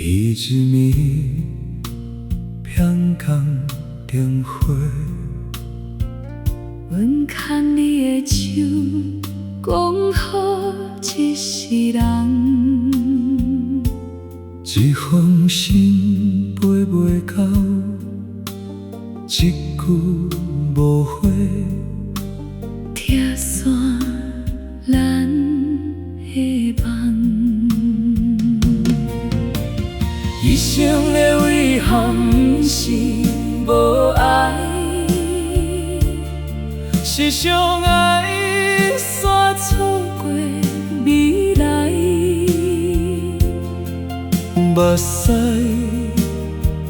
이쯤이 평강灯火，阮牵你的手，讲好一世人。一封信飞袂到，一句无回。拆散咱的梦，一生的遗憾不是无爱，是相爱煞错过未来。目屎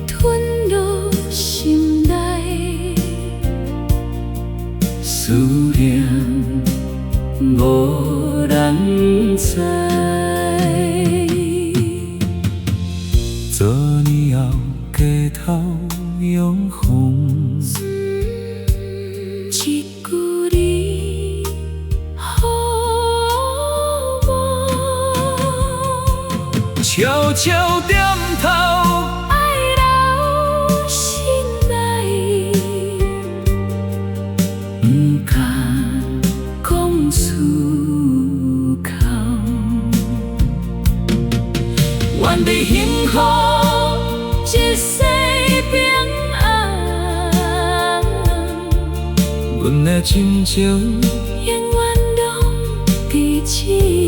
吞入心内，思念无人知。做年后街头永恒，一句你好吗？悄悄点头，爱留心内，不敢讲出口。愿你幸福一世平安，阮的亲情永远拢记起。